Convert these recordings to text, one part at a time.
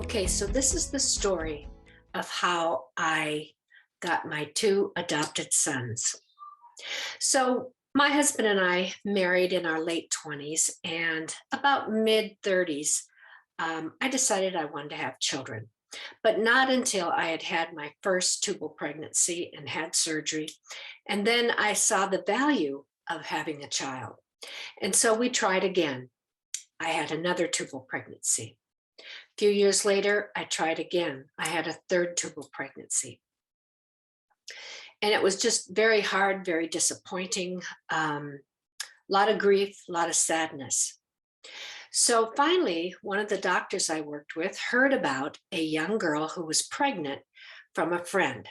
Okay, so this is the story of how I got my two adopted sons. So, my husband and I married in our late 20s, and about mid 30s, I decided I wanted to have children, but not until I had had my first tubal pregnancy and had surgery. And then I saw the value of having a child. And so we tried again. I had another tubal pregnancy. Few years later, I tried again. I had a third tubal pregnancy. And it was just very hard, very disappointing, a lot of grief, a lot of sadness. So finally, one of the doctors I worked with heard about a young girl who was pregnant from a friend.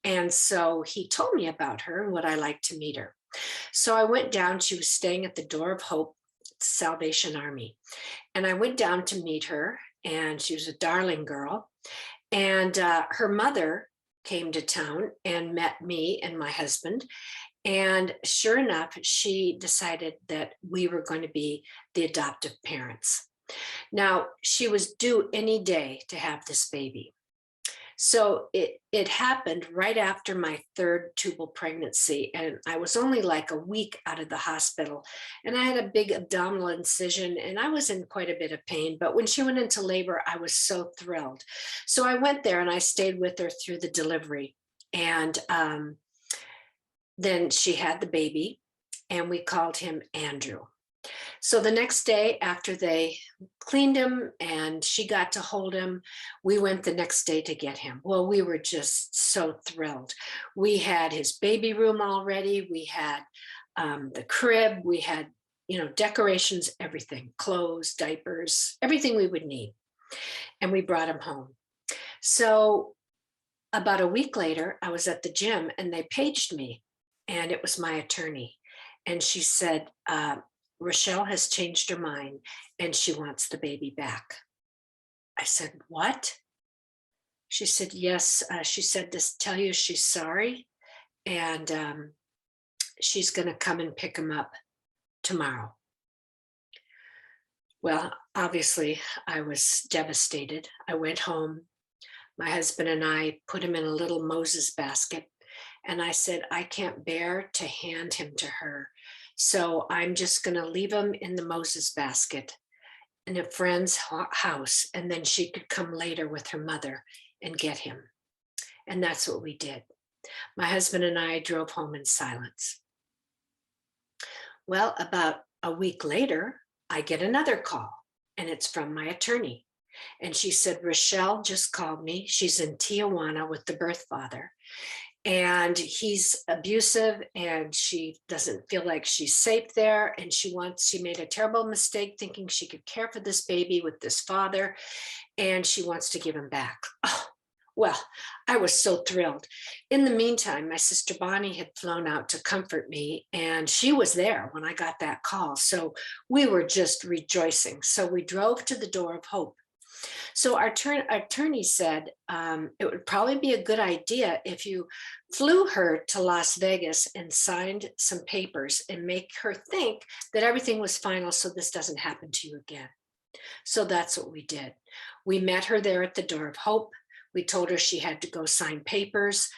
And so he told me about her and would I like to meet her. So I went down. She was staying at the Door of Hope Salvation Army. And I went down to meet her, and she was a darling girl. And her mother came to town and met me and my husband. And sure enough, she decided that we were going to be the adoptive parents. Now, she was due any day to have this baby. So it happened right after my third tubal pregnancy, and I was only like a week out of the hospital, and I had a big abdominal incision, and I was in quite a bit of pain. But when she went into labor, I was so thrilled. So I went there and I stayed with her through the delivery, and then she had the baby, and we called him Andrew. So the next day, after they cleaned him and she got to hold him, we went the next day to get him. Well, we were just so thrilled. We had his baby room already. We had the crib. We had, decorations, everything, clothes, diapers, everything we would need. And we brought him home. So about a week later, I was at the gym and they paged me, and it was my attorney. And she said, Rochelle has changed her mind and she wants the baby back. I said, what? She said, yes. She said to tell you she's sorry, and she's going to come and pick him up tomorrow. Well, obviously, I was devastated. I went home. My husband and I put him in a little Moses basket. And I said, I can't bear to hand him to her. So I'm just going to leave him in the Moses basket in a friend's house. And then she could come later with her mother and get him. And that's what we did. My husband and I drove home in silence. Well, about a week later, I get another call, and it's from my attorney. And she said, Rochelle just called me. She's in Tijuana with the birth father, and he's abusive, and she doesn't feel like she's safe there. And she made a terrible mistake thinking she could care for this baby with this father, and she wants to give him back. Oh, well, I was so thrilled. In the meantime, my sister Bonnie had flown out to comfort me, and she was there when I got that call. So we were just rejoicing. So we drove to the Door of Hope. So our attorney said it would probably be a good idea if you flew her to Las Vegas and signed some papers and make her think that everything was final so this doesn't happen to you again. So that's what we did. We met her there at the Door of Hope. We told her she had to go sign papers,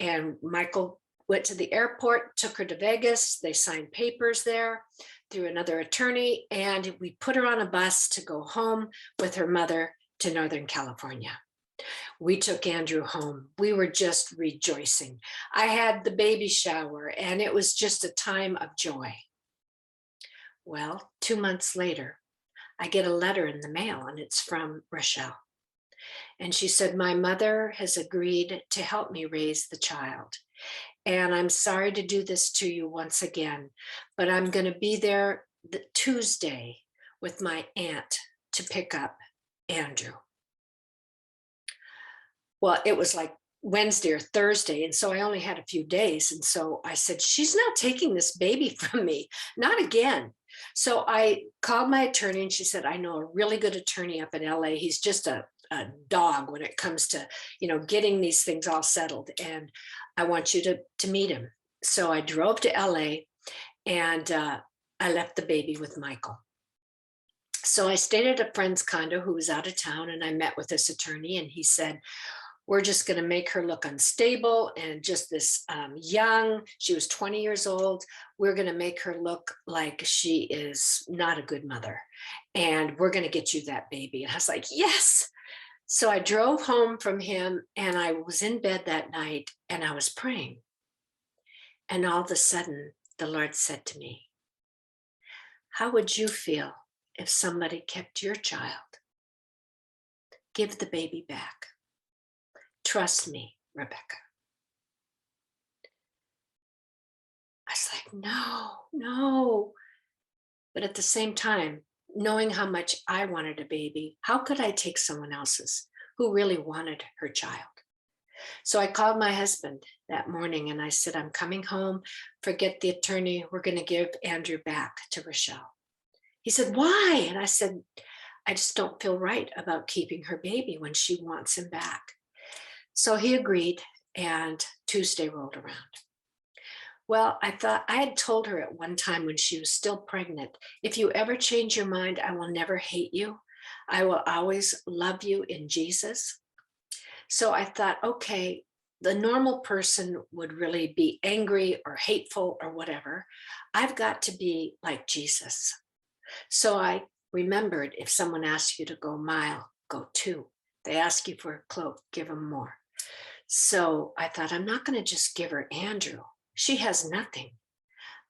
and Michael went to the airport, took her to Vegas. They signed papers there through another attorney, and we put her on a bus to go home with her mother to Northern California. We took Andrew home. We were just rejoicing. I had the baby shower, and it was just a time of joy. Well, 2 months later, I get a letter in the mail, and it's from Rochelle. And she said, my mother has agreed to help me raise the child. And I'm sorry to do this to you once again, but I'm going to be there Tuesday with my aunt to pick up Andrew. Well, it was like Wednesday or Thursday, and so I only had a few days. And so I said, she's not taking this baby from me, not again. So I called my attorney, and she said, I know a really good attorney up in LA. He's just a dog when it comes to, getting these things all settled. And I want you to meet him. So I drove to LA, and I left the baby with Michael. So I stayed at a friend's condo who was out of town, and I met with this attorney, and he said, we're just going to make her look unstable and just this young. She was 20 years old. We're going to make her look like she is not a good mother. And we're going to get you that baby. And I was like, yes. So I drove home from him and I was in bed that night and I was praying. And all of a sudden, the Lord said to me, how would you feel if somebody kept your child? Give the baby back. Trust me, Rebecca. I was like, no, no. But at the same time, knowing how much I wanted a baby, how could I take someone else's who really wanted her child? So I called my husband that morning and I said, I'm coming home. Forget the attorney. We're going to give Andrew back to Rochelle. He said, why? And I said, I just don't feel right about keeping her baby when she wants him back. So he agreed, and Tuesday rolled around. Well, I thought I had told her at one time when she was still pregnant, if you ever change your mind, I will never hate you. I will always love you in Jesus. So I thought, okay, the normal person would really be angry or hateful or whatever. I've got to be like Jesus. So I remembered, if someone asks you to go a mile, go 2. They ask you for a cloak, give them more. So I thought, I'm not going to just give her Andrew. She has nothing.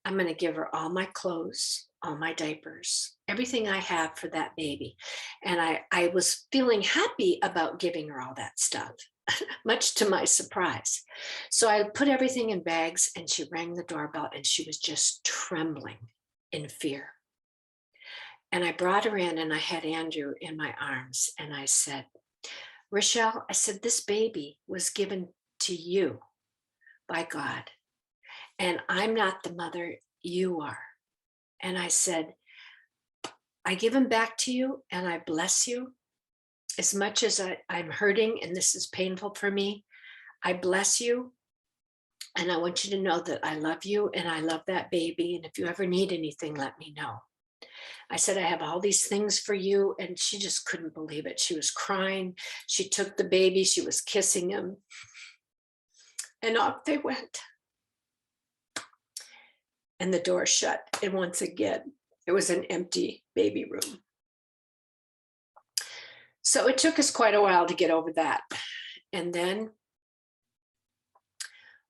I'm going to give her all my clothes, all my diapers, everything I have for that baby. And I was feeling happy about giving her all that stuff, much to my surprise. So I put everything in bags and she rang the doorbell and she was just trembling in fear. And I brought her in and I had Andrew in my arms and I said, Rochelle, I said, this baby was given to you by God. And I'm not the mother, you are. And I said, I give him back to you and I bless you. As much as I'm hurting and this is painful for me, I bless you. And I want you to know that I love you and I love that baby. And if you ever need anything, let me know. I said, I have all these things for you. And she just couldn't believe it. She was crying. She took the baby. She was kissing him. And off they went. And the door shut. And once again, it was an empty baby room. So it took us quite a while to get over that. And then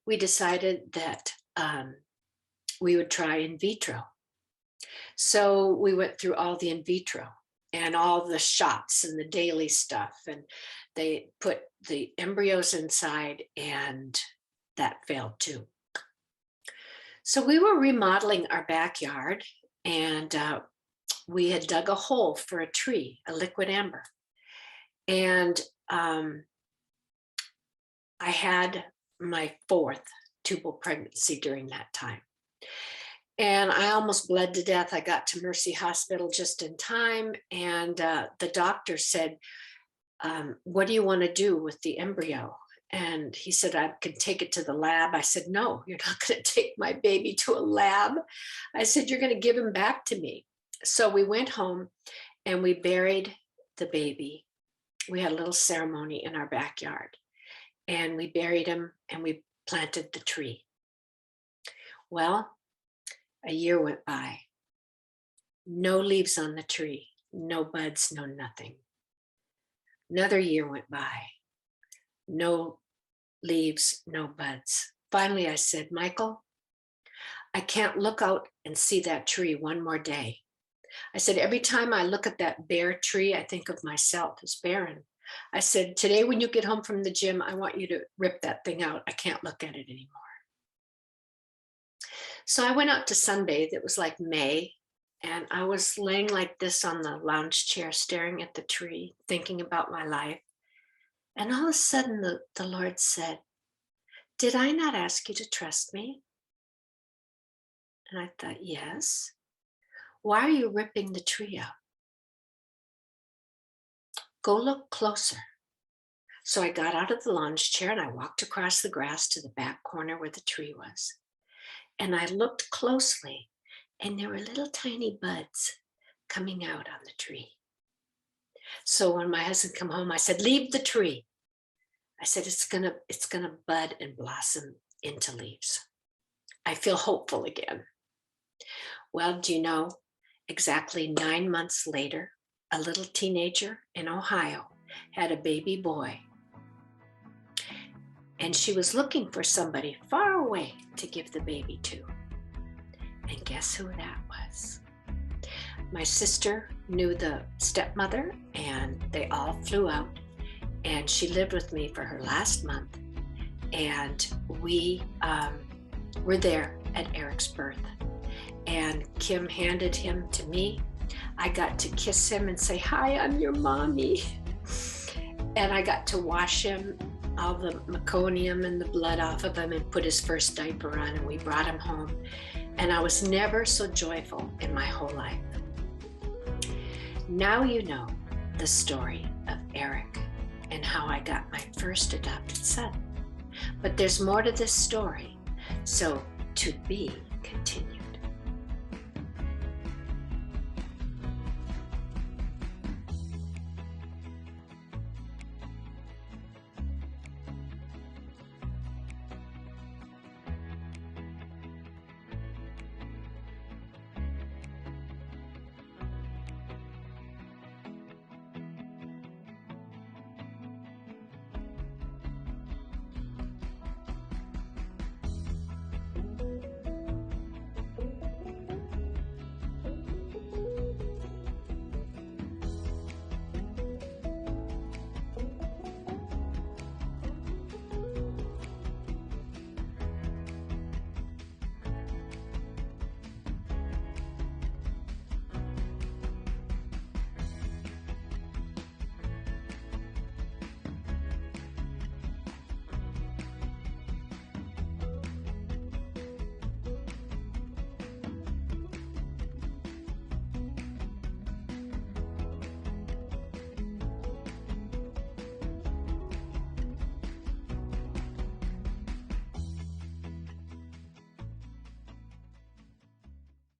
we decided that we would try in vitro. So we went through all the in vitro and all the shots and the daily stuff. And they put the embryos inside and that failed too. So we were remodeling our backyard and we had dug a hole for a tree, a liquid amber. And I had my 4th tubal pregnancy during that time. And I almost bled to death. I got to Mercy Hospital just in time. And the doctor said, what do you want to do with the embryo? And he said, I can take it to the lab. I said, no, you're not going to take my baby to a lab. I said, you're going to give him back to me. So we went home and we buried the baby. We had a little ceremony in our backyard and we buried him and we planted the tree. Well, a year went by. No leaves on the tree, no buds, no nothing. Another year went by. No leaves, no buds. Finally, I said, Michael, I can't look out and see that tree one more day. I said, every time I look at that bare tree, I think of myself as barren. I said, today when you get home from the gym, I want you to rip that thing out. I can't look at it anymore. So I went out to sunbathe. It was like May. And I was laying like this on the lounge chair, staring at the tree, thinking about my life. And all of a sudden, the Lord said, did I not ask you to trust me? And I thought, yes. Why are you ripping the tree out? Go look closer. So I got out of the lounge chair and I walked across the grass to the back corner where the tree was. And I looked closely and there were little tiny buds coming out on the tree. So when my husband come home, I said, leave the tree. I said, it's gonna bud and blossom into leaves. I feel hopeful again. Well, do you know, exactly 9 months later, a little teenager in Ohio had a baby boy. And she was looking for somebody far away to give the baby to. And guess who that was? My sister knew the stepmother, and they all flew out, and she lived with me for her last month. And we were there at Eric's birth. And Kim handed him to me. I got to kiss him and say, hi, I'm your mommy. And I got to wash him, all the meconium and the blood off of him, and put his first diaper on, and we brought him home. And I was never so joyful in my whole life. Now you know the story of Eric and how I got my first adopted son. But there's more to this story, so to be continued.